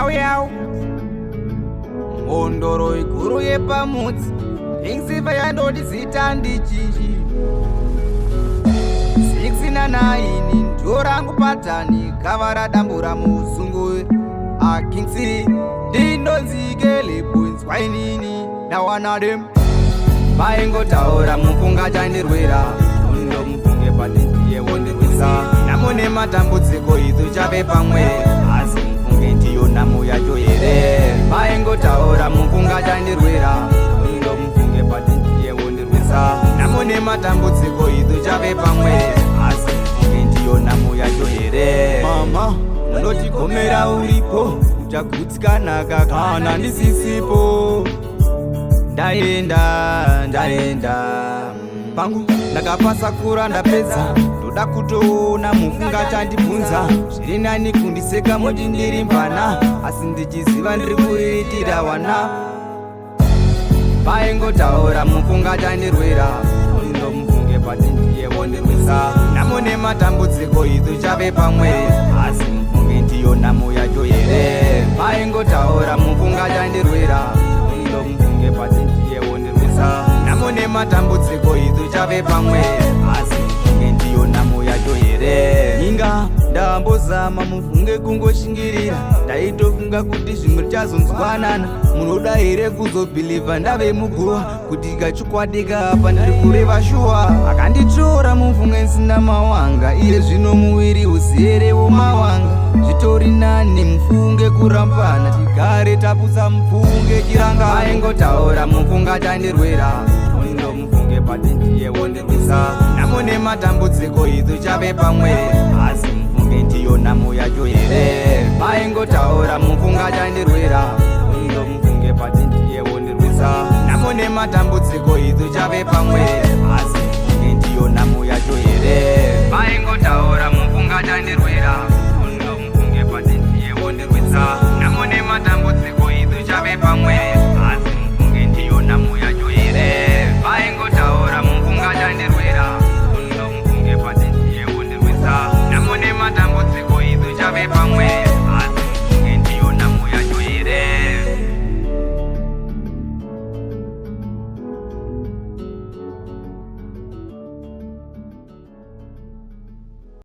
Yau yau Ngondoro iguru yepamudzi Ingsiva yandoti zita ndichichi 699 ndorangu patani kavara dambura muzungu Kingsi ndinonzikele bwinzwa inini nawanadem vaingotaura mufunga chandirwira undo mufunge patendiye wondirwisa namune matambudziko idzo chave pamwe asi mufunge ndiyo namo yacho here vaingotaura mufunga chandirwira undo mufunge patendiye wondirwisa namune matambudziko idzo chave pamwe asi mufunge ndiyo namo yacho here mama unotigomera uripo uchagutsikana kana ndisisipo ndaenda pangu ndakapasa kura ndapedza ndoda kutoona mufunga chandibvunza zviri nani kundiseka moti ndiri mbana asi ndichiziva ndiri kuriritira wana vaingotaura mufunga chandirwira undo mufunge patendiye wondirwisa namune matambudziko idzo chave pamwe asi mufunge ndiyo namo yacho here vaingotaura mufunga chandirwira undo mufunge patendiye wondirwisa namune matambudziko idzo chave pamwe asi mufunge ndiyo namo yacho here inga ndambozama mufunge kungoshingirira ndaitofunga kuti zvimwe tichazonzwanana munoda here kuzobhilivha ndave muguva kuti ikachukwadika apa ndiri kureva shuwa akanditora mufunge nsina mawanga iye zvino muviri uziyerewo mawanga zvitori nani mufunge kurambana tigare tapusa mufunge chiranga vaingotaura mufunga chandirwira undo mufunge patendiye wondirwisa namune matambudziko idzo chave pamwe asi mufunge ndiyo namo yacho here vaingotaura mufunga chandirwira undo mufunge patendiye wondirwisa namune matambudziko idzo chave pamwe asi